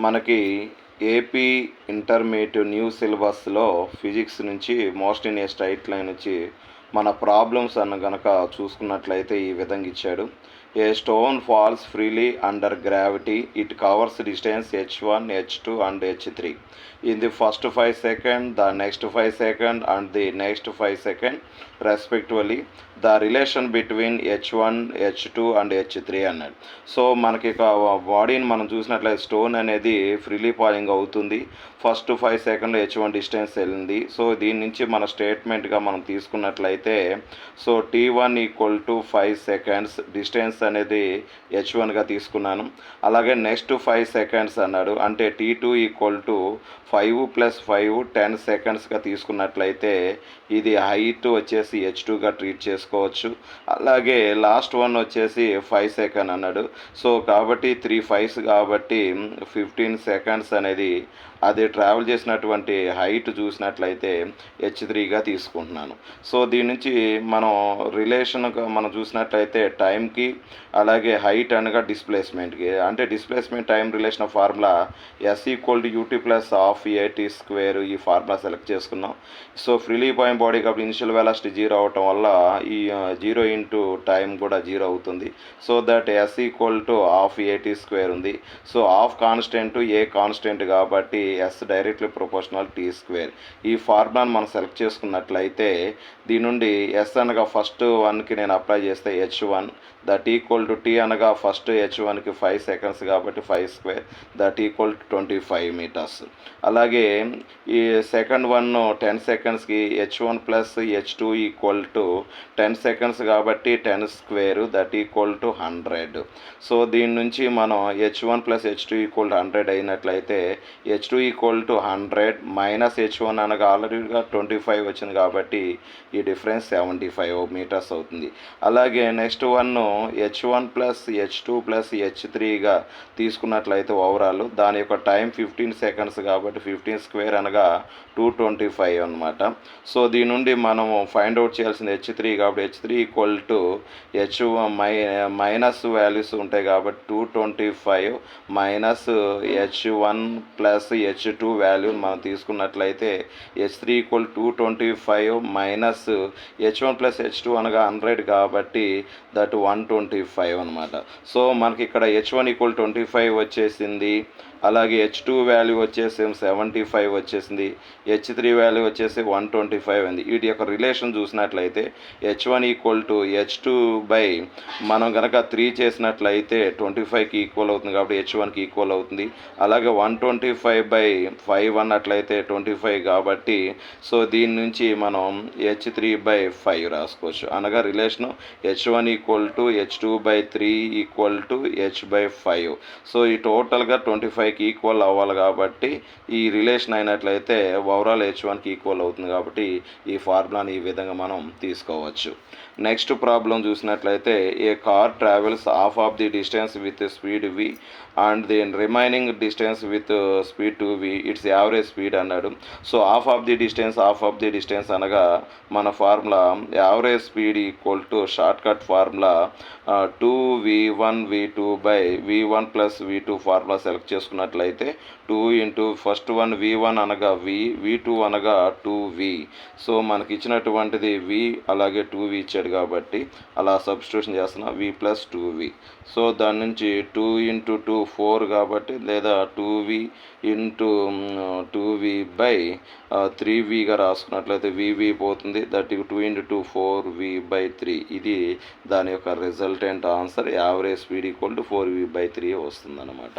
మనకి AP intermediate new సిలబస్లో physics నుంచి most in a straight line నుంచి మన ప్రాబ్లమ్స్ అన్న గనక చూసుకున్నట్లయితే ఈ విధంగా ఇచ్చాడు. A stone falls freely under gravity, it covers distance h1 h2 and h3 in the first 5 seconds, the next 5 seconds and the next 5 seconds respectively. The relation between h1 h2 and h3 అన్నాడు. So మనకి ఇక బాడీని మనం చూసినట్లయితే stone అనేది freely falling అవుతుంది. First 5 seconds h1 distance వెళ్ళింది. So దీని నుంచి మన స్టేట్మెంట్గా మనం తీసుకున్నట్లయితే సో t1 = 5 seconds డిస్టెన్స్ అనేది h1గా తీసుకున్నాను. అలాగే నెక్స్ట్ 5 seconds అన్నాడు, అంటే t2 = 5 + 5 10 secondsగా తీసుకున్నట్లయితే ఇది హైట్ వచ్చేసి h2గా ట్రీట్ చేసుకోవచ్చు. అలాగే లాస్ట్ వన్ వచ్చేసి 5 seconds అన్నాడు. సో కాబట్టి 3 5s కాబట్టి 15 seconds అనేది అది ట్రావెల్ చేసినటువంటి హైట్ చూసినట్లయితే h3గా తీసుకుంటున్నాను. సో దీని నుంచి మనం రిలేషన్గా మనం చూసినట్లయితే టైంకి అలాగే హైట్ అనగా డిస్ప్లేస్మెంట్కి, అంటే displacement time relation of formula s = ut + ½ ఈ ఫార్ములా సెలెక్ట్ చేసుకున్నాం. సో ఫ్రీలీ పాయింట్ బాడీ కాబట్టి ఇనిషియల్ వెలాసిటీ 0 అవటం వల్ల ఈ 0 × టైం కూడా 0 అవుతుంది. సో దట్ s = ½ ఉంది. So half constant a constant కాబట్టి s డైరెక్ట్లీ ప్రొపోర్షనల్ t². ఈ ఫార్ములాను మనం సెలెక్ట్ చేసుకున్నట్లయితే దీని నుండి s అనగా ఫస్ట్ వన్కి నేను అప్లై చేస్తే h1 దట్ = t అనగా ఫస్ట్ h1కి 5 seconds కాబట్టి 5² దట్ = 25 meters. అలాగే ఈ second one 10 secondsకి h1 + h2 = 10 seconds కాబట్టి 10² దట్ = 100. సో దీని నుంచి మనం h1 + h2 = 100 అయినట్లయితే h2 = 100 మైనస్ h1 అనగా ఆల్రెడీగా 25 వచ్చింది కాబట్టి ఈ డిఫరెన్స్ 75 meters అవుతుంది. అలాగే నెక్స్ట్ వన్ h1 + h2 + h3గా తీసుకున్నట్లయితే ఓవరాల్ దాని యొక్క టైం 15 seconds కాబట్టి 15² అనగా 225 అనమాట. సో దీని నుండి మనము ఫైండ్ అవుట్ చేయాల్సింది h3 కాబట్టి h3 = h1 మైనస్ వాల్యూస్ ఉంటాయి కాబట్టి 225 మైనస్ h1 + h2 వాల్యూని మనం తీసుకున్నట్లయితే h3 = 225 మైనస్ h1 + h2 అనగా 100 కాబట్టి దట్ 125 అనమాట. సో మనకి ఇక్కడ h1 = 25 వచ్చేసింది. అలాగే h2 వాల్యూ వచ్చేసి 75 వచ్చేసింది. h3 వాల్యూ వచ్చేసి 125 అయింది. వీటి యొక్క రిలేషన్ చూసినట్లయితే h1 = h2 మనం కనుక 3 చేసినట్లయితే 25కి ఈక్వల్ అవుతుంది కాబట్టి h1కి ఈక్వల్ అవుతుంది. అలాగే 125/5 అన్నట్లయితే 25 కాబట్టి సో దీని నుంచి మనం h3/5 రాసుకోవచ్చు. అనగా relation h1 = h2/3 = h/5. So ఈ టోటల్గా 25కి ఈక్వల్ అవ్వాలి కాబట్టి ఈ రిలేషన్ అయినట్లయితే ఓవరాల్ h1కి ఈక్వల్ అవుతుంది కాబట్టి ఈ ఫార్ములాని ఈ విధంగా మనం తీసుకోవచ్చు. నెక్స్ట్ ప్రాబ్లం చూసినట్లయితే a car travels half of the distance with speed v and the remaining distance with speed 2v, its average speed అన్నాడు. So half of the distance అనగా మన formula average speed = shortcut formula 2v1v2/v1 + v2 formula select చేసుకున్నట్లయితే 2 × first one v1 అనగా v, v2 అనగా 2v. So మనకి ఇచ్చినటువంటిది v అలాగే 2v ఇచ్చాడు కాబట్టి అలా సబ్స్టిట్యూషన్ చేస్తున్నా v + 2v. సో దాని నుంచి 2 × 2 4 కాబట్టి లేదా 2v × 2v/3vగా రాసుకున్నట్లయితే vv పోతుంది. దట్ 2 × 2 4v/3 ఇది దాని యొక్క resultant answer. Average speed = 4v/3 వస్తుందన్నమాట.